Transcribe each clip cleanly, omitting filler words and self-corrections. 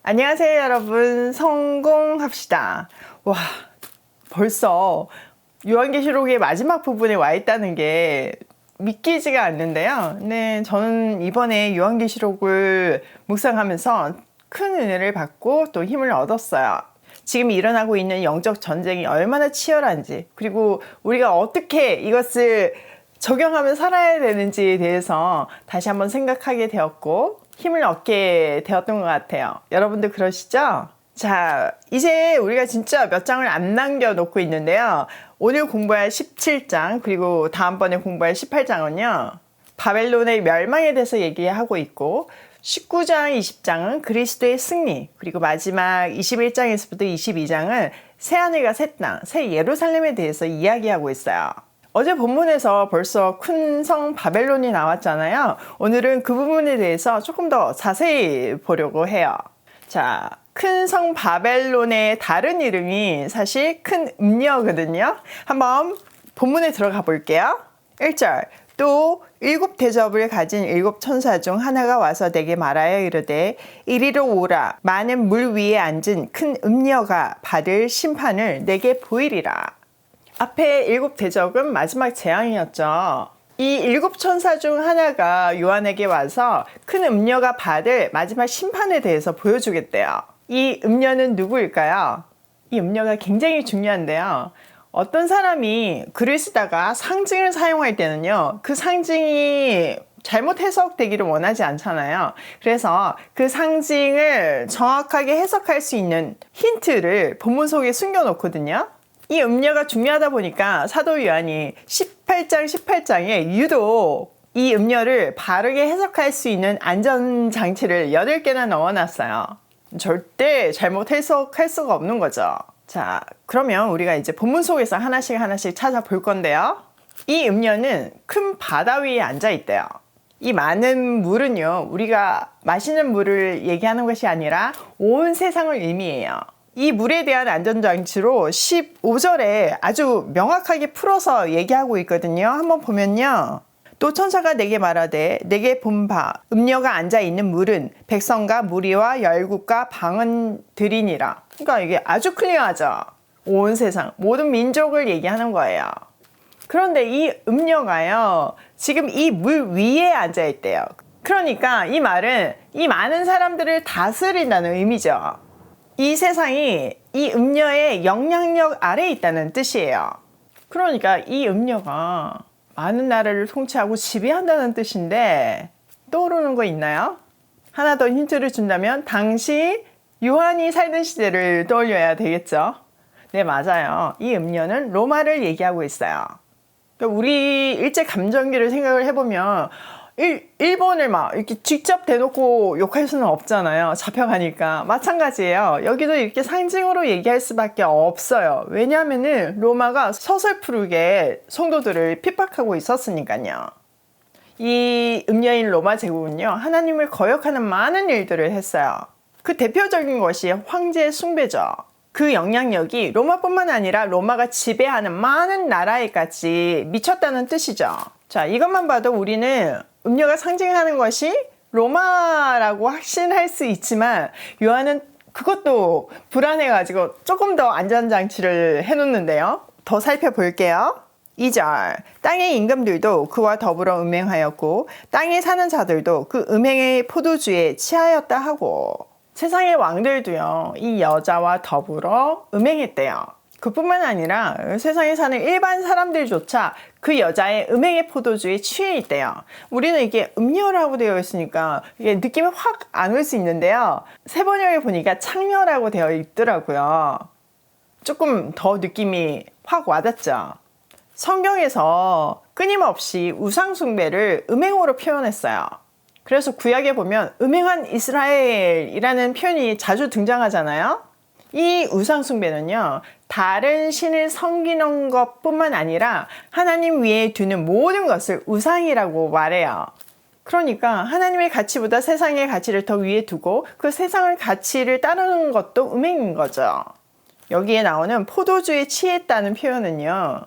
안녕하세요, 여러분. 성공합시다. 와, 벌써 요한계시록의 마지막 부분에 와 있다는 게 믿기지가 않는데요. 네, 저는 이번에 요한계시록을 묵상하면서 큰 은혜를 받고 또 힘을 얻었어요. 지금 일어나고 있는 영적 전쟁이 얼마나 치열한지, 그리고 우리가 어떻게 이것을 적용하면 살아야 되는지에 대해서 다시 한번 생각하게 되었고 힘을 얻게 되었던 것 같아요. 여러분들 그러시죠? 자, 이제 우리가 진짜 몇 장을 안 남겨놓고 있는데요. 오늘 공부할 17장 그리고 다음번에 공부할 18장은요. 바벨론의 멸망에 대해서 얘기하고 있고 19장, 20장은 그리스도의 승리, 그리고 마지막 21장에서부터 22장은 새하늘과 새 땅, 새 예루살렘에 대해서 이야기하고 있어요. 어제 본문에서 벌써 큰 성 바벨론이 나왔잖아요. 오늘은 그 부분에 대해서 조금 더 자세히 보려고 해요. 자, 큰 성 바벨론의 다른 이름이 사실 큰 음녀거든요. 한번 본문에 들어가 볼게요. 1절, 또 7대접을 가진 7천사 중 하나가 와서 내게 말하여 이르되 이리로 오라. 많은 물 위에 앉은 큰 음녀가 받을 심판을 내게 보이리라. 앞에 7대접은 마지막 재앙이었죠. 이 7천사 중 하나가 요한에게 와서 큰 음녀가 받을 마지막 심판에 대해서 보여주겠대요. 이 음녀는 누구일까요? 이 음녀가 굉장히 중요한데요. 어떤 사람이 글을 쓰다가 상징을 사용할 때는요, 그 상징이 잘못 해석되기를 원하지 않잖아요. 그래서 그 상징을 정확하게 해석할 수 있는 힌트를 본문 속에 숨겨놓거든요. 이 음녀가 중요하다 보니까 사도 요한이 18장에 유독 이 음녀를 바르게 해석할 수 있는 안전장치를 8개나 넣어놨어요. 절대 잘못 해석할 수가 없는 거죠. 자, 그러면 우리가 이제 본문 속에서 하나씩 찾아볼 건데요. 이 음녀는 큰 바다 위에 앉아 있대요. 이 많은 물은요, 우리가 마시는 물을 얘기하는 것이 아니라 온 세상을 의미해요. 이 물에 대한 안전장치로 15절에 아주 명확하게 풀어서 얘기하고 있거든요. 한번 보면요. 또 천사가 내게 말하되 내게 본 바 음녀가 앉아있는 물은 백성과 무리와 열국과 방언들이니라. 그러니까 이게 아주 클리어하죠. 온 세상 모든 민족을 얘기하는 거예요. 그런데 이 음녀가요, 지금 이 물 위에 앉아있대요. 그러니까 이 말은 이 많은 사람들을 다스린다는 의미죠. 이 세상이 이 음녀의 영향력 아래에 있다는 뜻이에요. 그러니까 이 음녀가 많은 나라를 통치하고 지배한다는 뜻인데 떠오르는 거 있나요? 하나 더 힌트를 준다면 당시 요한이 살던 시대를 떠올려야 되겠죠. 네, 맞아요. 이 음녀는 로마를 얘기하고 있어요. 그러니까 우리 일제감정기를 생각을 해보면 일본을 막 이렇게 직접 대놓고 욕할 수는 없잖아요. 잡혀가니까. 마찬가지예요. 여기도 이렇게 상징으로 얘기할 수밖에 없어요. 왜냐하면은 로마가 서슬프르게 성도들을 핍박하고 있었으니까요. 이 음녀인 로마 제국은요, 하나님을 거역하는 많은 일들을 했어요. 그 대표적인 것이 황제 숭배죠. 그 영향력이 로마뿐만 아니라 로마가 지배하는 많은 나라에까지 미쳤다는 뜻이죠. 자, 이것만 봐도 우리는 음녀가 상징하는 것이 로마라고 확신할 수 있지만 요한은 그것도 불안해가지고 조금 더 안전장치를 해놓는데요. 더 살펴볼게요. 2절, 땅의 임금들도 그와 더불어 음행하였고 땅에 사는 자들도 그 음행의 포도주에 취하였다 하고, 세상의 왕들도요, 이 여자와 더불어 음행했대요. 그뿐만 아니라 세상에 사는 일반 사람들조차 그 여자의 음행의 포도주에 취해 있대요. 우리는 이게 음녀라고 되어 있으니까 이게 느낌이 확 안 올 수 있는데요. 세번역에 보니까 창녀라고 되어 있더라고요. 조금 더 느낌이 확 와닿죠. 성경에서 끊임없이 우상숭배를 음행으로 표현했어요. 그래서 구약에 보면 음행한 이스라엘이라는 표현이 자주 등장하잖아요. 이 우상숭배는요, 다른 신을 섬기는 것뿐만 아니라 하나님 위에 두는 모든 것을 우상이라고 말해요. 그러니까 하나님의 가치보다 세상의 가치를 더 위에 두고 그 세상의 가치를 따르는 것도 음행인 거죠. 여기에 나오는 포도주에 취했다는 표현은요,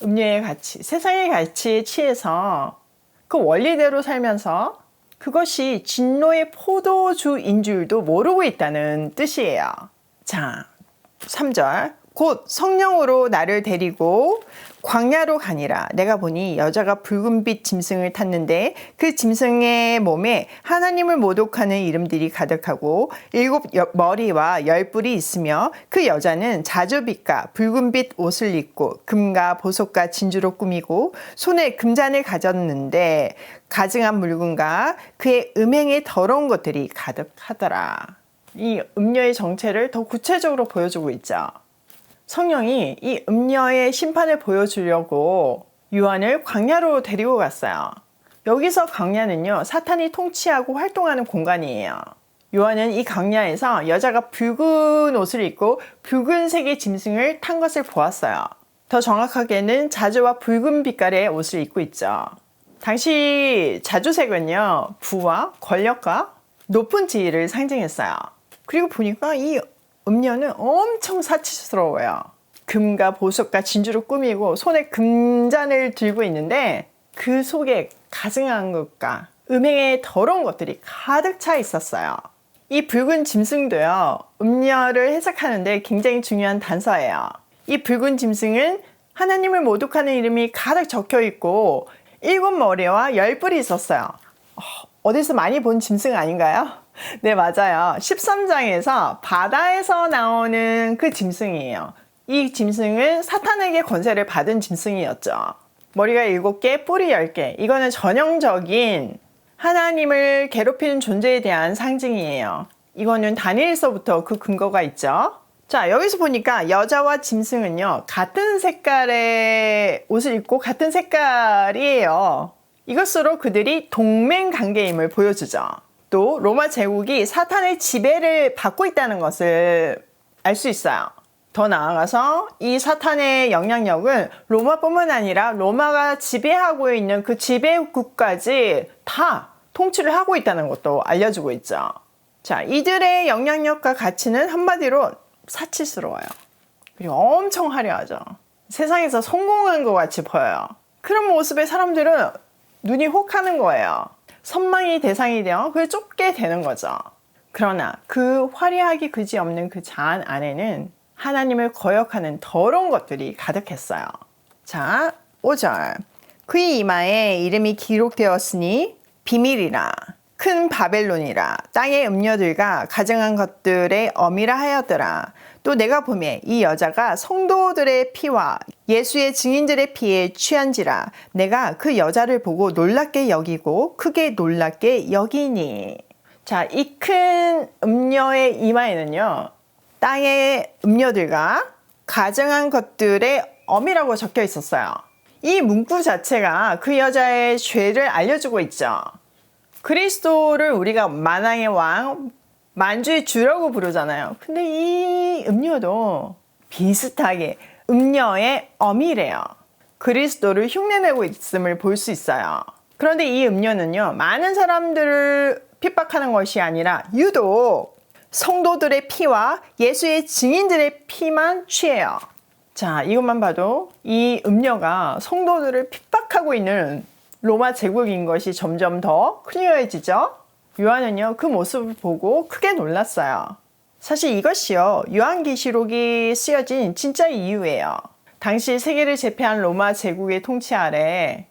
음료의 가치, 세상의 가치에 취해서 그 원리대로 살면서 그것이 진노의 포도주인 줄도 모르고 있다는 뜻이에요. 자, 3절. 곧 성령으로 나를 데리고 광야로 가니라. 내가 보니 여자가 붉은빛 짐승을 탔는데 그 짐승의 몸에 하나님을 모독하는 이름들이 가득하고 7 머리와 10뿔이 있으며 그 여자는 자주빛과 붉은빛 옷을 입고 금과 보석과 진주로 꾸미고 손에 금잔을 가졌는데 가증한 물건과 그의 음행에 더러운 것들이 가득하더라. 이 음녀의 정체를 더 구체적으로 보여주고 있죠. 성령이 이 음녀의 심판을 보여주려고 요한을 광야로 데리고 갔어요. 여기서 광야는요, 사탄이 통치하고 활동하는 공간이에요. 요한은 이 광야에서 여자가 붉은 옷을 입고 붉은색의 짐승을 탄 것을 보았어요. 더 정확하게는 자주와 붉은 빛깔의 옷을 입고 있죠. 당시 자주색은요, 부와 권력과 높은 지위를 상징했어요. 그리고 보니까 이 음녀는 엄청 사치스러워요. 금과 보석과 진주로 꾸미고 손에 금잔을 들고 있는데 그 속에 가증한 것과 음행의 더러운 것들이 가득 차 있었어요. 이 붉은 짐승도요, 음녀를 해석하는데 굉장히 중요한 단서예요. 이 붉은 짐승은 하나님을 모독하는 이름이 가득 적혀 있고 7 머리와 10뿔이 있었어요. 어디서 많이 본 짐승 아닌가요? 네, 맞아요. 13장에서 바다에서 나오는 그 짐승이에요. 이 짐승은 사탄에게 권세를 받은 짐승이었죠. 머리가 7개, 뿔이 10개. 이거는 전형적인 하나님을 괴롭히는 존재에 대한 상징이에요. 이거는 다니엘서부터 그 근거가 있죠. 자, 여기서 보니까 여자와 짐승은요, 같은 색깔의 옷을 입고 같은 색깔이에요. 이것으로 그들이 동맹 관계임을 보여주죠. 또 로마 제국이 사탄의 지배를 받고 있다는 것을 알 수 있어요. 더 나아가서 이 사탄의 영향력은 로마뿐만 아니라 로마가 지배하고 있는 그 지배국까지 다 통치를 하고 있다는 것도 알려주고 있죠. 자, 이들의 영향력과 가치는 한마디로 사치스러워요. 그리고 엄청 화려하죠. 세상에서 성공한 것 같이 보여요. 그런 모습에 사람들은 눈이 혹하는 거예요. 선망의 대상이 되어 그걸 쫓게 되는 거죠. 그러나 그 화려하기 그지없는 그 잔 안에는 하나님을 거역하는 더러운 것들이 가득했어요. 자, 5절. 그의 이마에 이름이 기록되었으니 비밀이라 큰 바벨론이라 땅의 음녀들과 가증한 것들의 어미라 하였더라. 또 내가 보매 이 여자가 성도들의 피와 예수의 증인들의 피에 취한지라. 내가 그 여자를 보고 놀랍게 여기고 크게 놀랍게 여기니. 자, 이 큰 음녀의 이마에는요, 땅의 음녀들과 가증한 것들의 어미라고 적혀 있었어요. 이 문구 자체가 그 여자의 죄를 알려주고 있죠. 그리스도를 우리가 만왕의 왕, 만주의 주라고 부르잖아요. 근데 이 음녀도 비슷하게 음녀의 어미래요. 그리스도를 흉내내고 있음을 볼 수 있어요. 그런데 이 음녀는요, 많은 사람들을 핍박하는 것이 아니라 유독 성도들의 피와 예수의 증인들의 피만 취해요. 자, 이것만 봐도 이 음녀가 성도들을 핍박하고 있는 로마 제국인 것이 점점 더 클리어해지죠. 요한은요, 그 모습을 보고 크게 놀랐어요. 사실 이것이요, 요한계시록이 쓰여진 진짜 이유예요. 당시 세계를 제패한 로마 제국의 통치 아래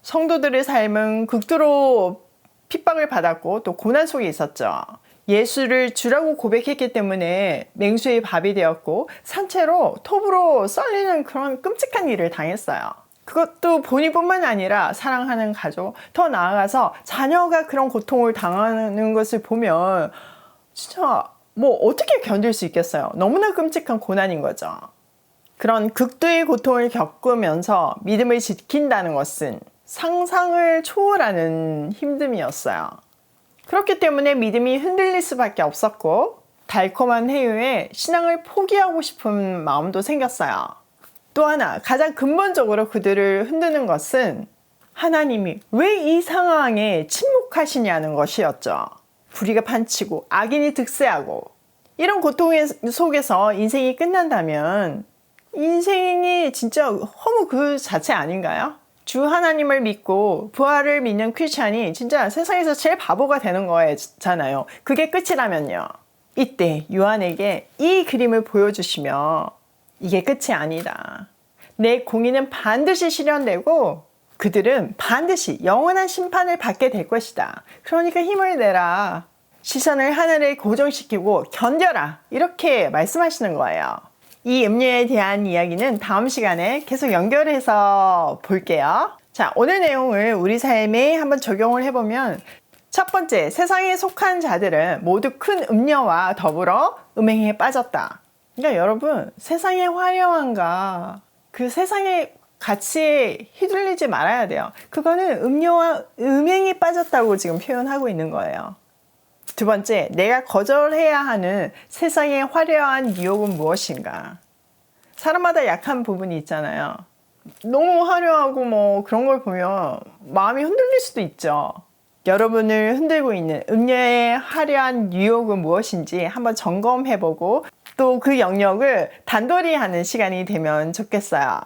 성도들의 삶은 극도로 핍박을 받았고 또 고난 속에 있었죠. 예수를 주라고 고백했기 때문에 맹수의 밥이 되었고 산채로 톱으로 썰리는 그런 끔찍한 일을 당했어요. 그것도 본인뿐만 아니라 사랑하는 가족, 더 나아가서 자녀가 그런 고통을 당하는 것을 보면 진짜 뭐 어떻게 견딜 수 있겠어요. 너무나 끔찍한 고난인 거죠. 그런 극도의 고통을 겪으면서 믿음을 지킨다는 것은 상상을 초월하는 힘듦이었어요. 그렇기 때문에 믿음이 흔들릴 수밖에 없었고 달콤한 해유에 신앙을 포기하고 싶은 마음도 생겼어요. 또 하나 가장 근본적으로 그들을 흔드는 것은 하나님이 왜 이 상황에 침묵하시냐는 것이었죠. 불의가 판치고 악인이 득세하고 이런 고통 속에서 인생이 끝난다면 인생이 진짜 허무 그 자체 아닌가요? 주 하나님을 믿고 부활을 믿는 크리스찬이 진짜 세상에서 제일 바보가 되는 거잖아요. 그게 끝이라면요. 이때 요한에게 이 그림을 보여주시며 이게 끝이 아니다. 내 공의는 반드시 실현되고 그들은 반드시 영원한 심판을 받게 될 것이다. 그러니까 힘을 내라. 시선을 하늘에 고정시키고 견뎌라. 이렇게 말씀하시는 거예요. 이 음료에 대한 이야기는 다음 시간에 계속 연결해서 볼게요. 자, 오늘 내용을 우리 삶에 한번 적용을 해보면 첫 번째, 세상에 속한 자들은 모두 큰 음료와 더불어 음행에 빠졌다. 그러니까 여러분, 세상의 화려함과 그 세상의 가치에 휘둘리지 말아야 돼요. 그거는 음료와 음행이 빠졌다고 지금 표현하고 있는 거예요. 두 번째, 내가 거절해야 하는 세상의 화려한 유혹은 무엇인가? 사람마다 약한 부분이 있잖아요. 너무 화려하고 뭐 그런 걸 보면 마음이 흔들릴 수도 있죠. 여러분을 흔들고 있는 음료의 화려한 유혹은 무엇인지 한번 점검해보고 또 그 영역을 단도리 하는 시간이 되면 좋겠어요.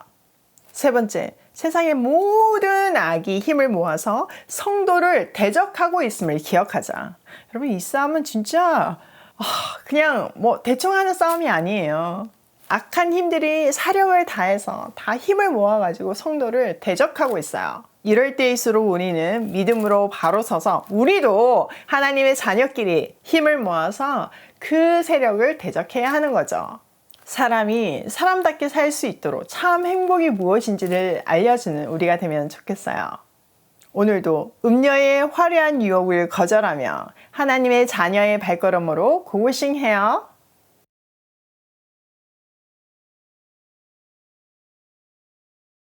세 번째, 세상의 모든 악이 힘을 모아서 성도를 대적하고 있음을 기억하자. 여러분, 이 싸움은 진짜 그냥 뭐 대충 하는 싸움이 아니에요. 악한 힘들이 사력을 다해서 다 힘을 모아가지고 성도를 대적하고 있어요. 이럴 때일수록 우리는 믿음으로 바로 서서 우리도 하나님의 자녀끼리 힘을 모아서 그 세력을 대적해야 하는 거죠. 사람이 사람답게 살 수 있도록 참 행복이 무엇인지를 알려주는 우리가 되면 좋겠어요. 오늘도 음료의 화려한 유혹을 거절하며 하나님의 자녀의 발걸음으로 고고싱해요.